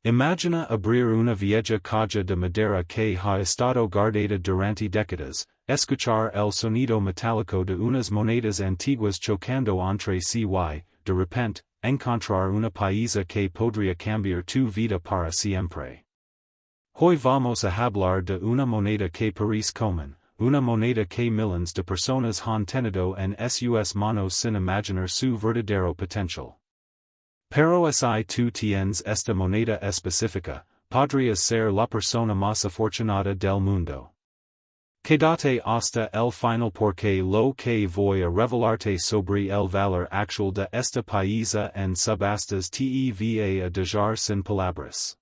Imagina abrir una vieja caja de madera que ha estado guardada durante décadas, escuchar el sonido metálico de unas monedas antiguas chocando entre sí y, de repente, encontrar una pieza que podría cambiar tu vida para siempre. Hoy vamos a hablar de una moneda que parece común, una moneda que millones de personas han tenido en sus manos sin imaginar su verdadero potencial. Pero si tú tienes esta moneda específica, podrías ser la persona más afortunada del mundo. Quédate hasta el final porque lo que voy a revelarte sobre el valor actual de esta pieza en subastas te va a dejar sin palabras.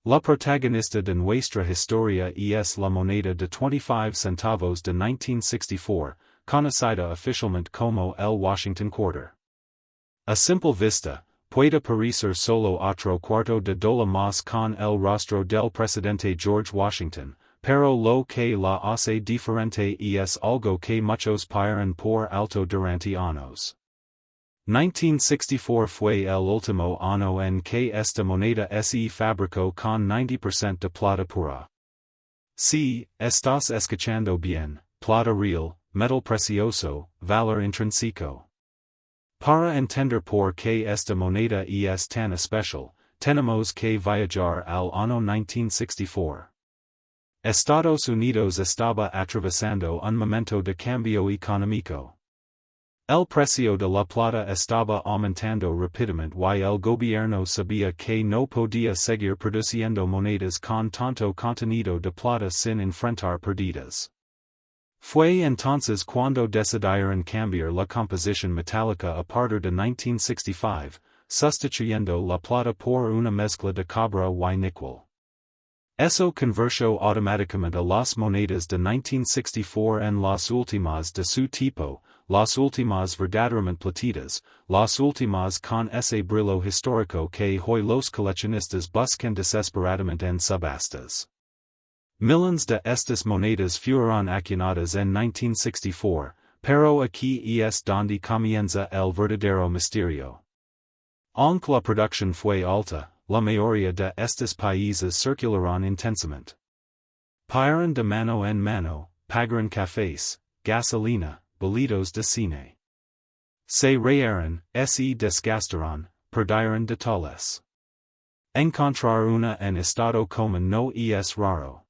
La protagonista de nuestra historia es la moneda de 25 centavos de 1964, conocida oficialmente como el Washington Quarter. A simple vista, puede parecer solo otro cuarto de dólar más con el rostro del presidente George Washington, pero lo que la hace diferente es algo que muchos paran por alto durante años. 1964 fue el último año en que esta moneda se fabricó con 90% de plata pura. Si estás escuchando bien, plata real, metal precioso, valor intrínseco. Para entender por qué esta moneda es tan especial, tenemos que viajar al año 1964. Estados Unidos estaba atravesando un momento de cambio económico. El precio de la plata estaba aumentando rápidamente y el gobierno sabía que no podía seguir produciendo monedas con tanto contenido de plata sin enfrentar pérdidas. Fue entonces cuando decidieron cambiar la composición metálica a partir de 1965, sustituyendo la plata por una mezcla de cobre y níquel. Eso convirtió automáticamente las monedas de 1964 en las últimas de su tipo, las últimas verdaderamente platidas, las últimas con ese brillo histórico que hoy los coleccionistas buscan desesperadamente en subastas. Millones de estas monedas fueron acuñadas en 1964, pero aquí es donde comienza el verdadero misterio. Aunque la producción fue alta, la mayoría de estos países circularon intensamente. Paran de mano en mano, pagaron cafés, gasolina, boletos de cine. Se reían, se desgastaron, perdieron detalles. Encontrar una en estado común no es raro.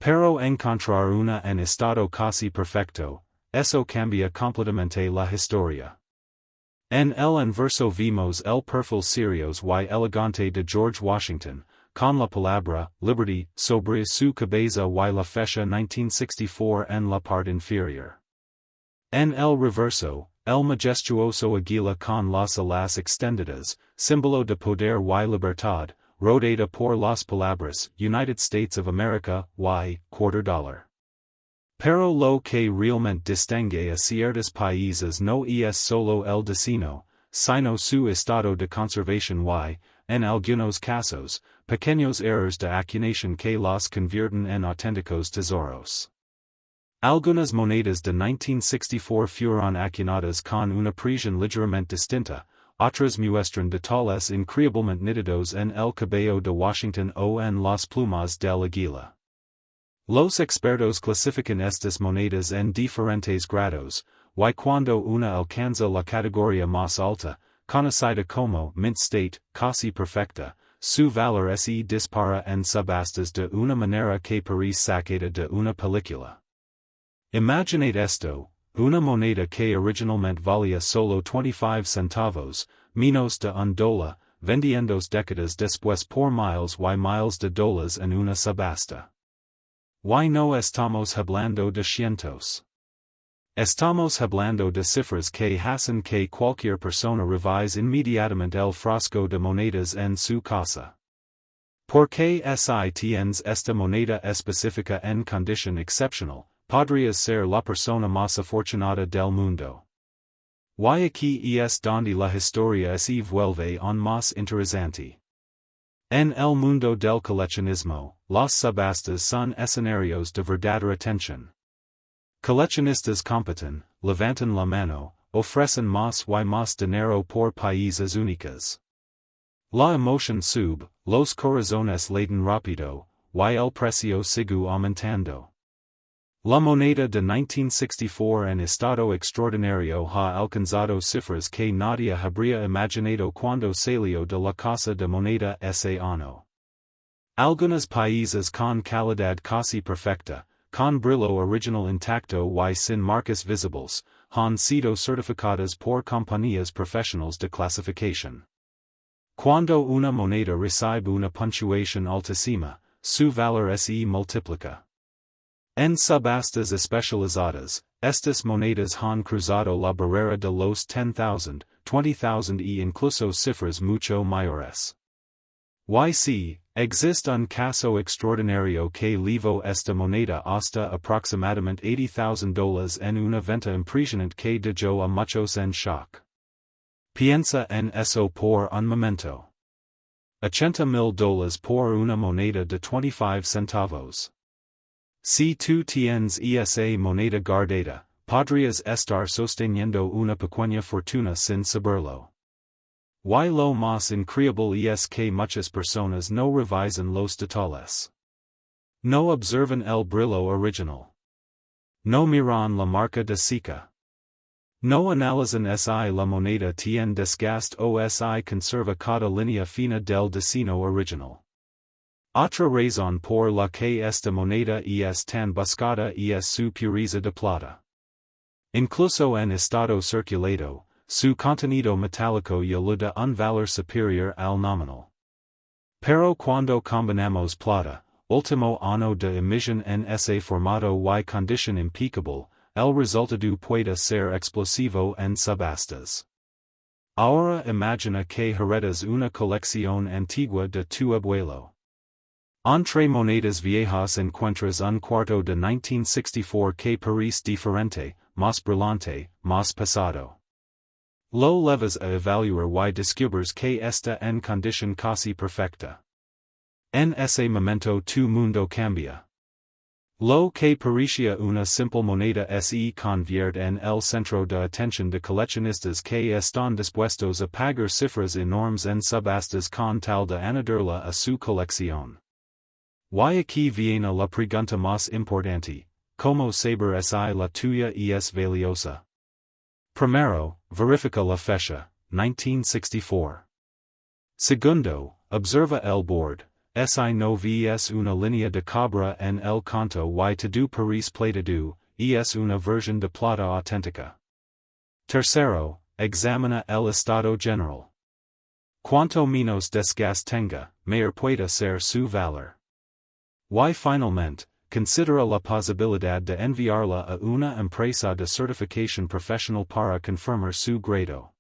Pero encontrar una en estado casi perfecto, eso cambia completamente la historia. En el anverso vimos el perfil serio y elegante de George Washington, con la palabra liberty sobre su cabeza y la fecha 1964 en la parte inferior. En el reverso, el majestuoso águila con las alas extendidas, símbolo de poder y libertad, rodeada por las palabras United States of America y $quarter. Pero lo que realmente distingue a ciertos países no es solo el destino, sino su estado de conservación y, en algunos casos, pequeños errores de acuñación que los convierten en auténticos tesoros. Algunas monedas de 1964 fueron acuñadas con una precisión ligeramente distinta, otras muestran detalles increíblemente nítidos en el cabello de Washington o en las plumas del águila. Los expertos clasifican estas monedas en diferentes grados, y cuando una alcanza la categoría más alta, conocida como mint state, casi perfecta, su valor se dispara en subastas de una manera que parece sacada de una película. Imaginad esto. Una moneda que originalmente valía solo 25 centavos, menos de $1, vendiendo décadas después por miles y miles de dólares en una subasta. Y no estamos hablando de cientos. Estamos hablando de cifras que hacen que cualquier persona revise inmediatamente el frasco de monedas en su casa. ¿Por qué si tienes esta moneda específica en condición excepcional? Podrías ser la persona más afortunada del mundo. Y aquí es donde la historia se vuelve aún más interesante. En el mundo del coleccionismo, las subastas son escenarios de verdadera tensión. Coleccionistas compiten, levantan la mano, ofrecen más y más dinero por piezas únicas. La emoción sube, los corazones laten rápido, y el precio sigue aumentando. La moneda de 1964 en estado extraordinario ha alcanzado cifras que nadie habría imaginado cuando salió de la casa de moneda ese año. Algunos países con calidad casi perfecta, con brillo original intacto y sin marcas visibles, han sido certificadas por compañías profesionales de clasificación. Cuando una moneda recibe una puntuación altísima, su valor se multiplica. En subastas especializadas, estas monedas han cruzado la barrera de los 10,000, 20,000 y incluso cifras mucho mayores. Y existe un caso extraordinario que llevó esta moneda hasta aproximadamente $80,000 en una venta impresionante que dejó a muchos en shock. Piensa en eso por un momento. $80,000 por una moneda de 25 centavos. Si tú tienes esa moneda guardada, podrías estar sosteniendo una pequeña fortuna sin saberlo. Y lo más increíble es que muchas personas no revisan los detalles. No observan el brillo original. No miran la marca de ceca. No analizan si la moneda tiene desgaste o si conserva cada línea fina del diseño original. Otra razón por la que esta moneda es tan buscada es su pureza de plata. Incluso en estado circulado, su contenido metálico le da un valor superior al nominal. Pero cuando combinamos plata, último año de emisión en ese formato y condición impecable, el resultado puede ser explosivo en subastas. Ahora imagina que heredas una colección antigua de tu abuelo. Entre monedas viejas encuentras un cuarto de 1964 que parece diferente, más brillante, más pesado. Lo llevas a evaluar y descubres que está en condición casi perfecta. En ese momento tu mundo cambia. Lo que parecía una simple moneda se convierte en el centro de atención de coleccionistas que están dispuestos a pagar cifras enormes en subastas con tal de añadirla a su colección. Y aquí viene la pregunta más importante, ¿cómo saber si la tuya es valiosa? Primero, verifica la fecha, 1964. Segundo, observa el board, si no ves una línea de cobra en el conto y todo parece platado, es una versión de plata auténtica. Tercero, examina el estado general. Cuanto menos desgaste tenga, mayor puede ser su valor. Y finalmente, considera la posibilidad de enviarla a una empresa de certificación profesional para confirmar su grado.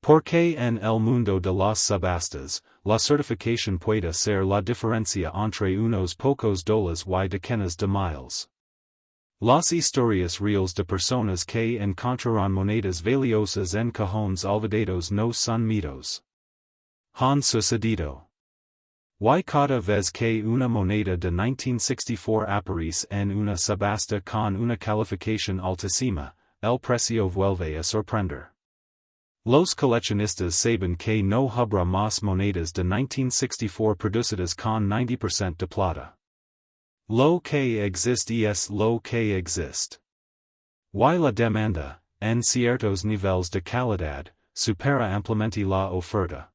Porque en el mundo de las subastas, la certificación puede ser la diferencia entre unos pocos dólares y decenas de miles. Las historias reales de personas que encontraron monedas valiosas en cajones olvidados no son mitos. Han sucedido. Y cada vez que una moneda de 1964 aparece en una subasta con una calificación altísima, el precio vuelve a sorprender. Los coleccionistas saben que no habrá más monedas de 1964 producidas con 90% de plata. Lo que existe es lo que existe. Y la demanda, en ciertos niveles de calidad, supera ampliamente la oferta.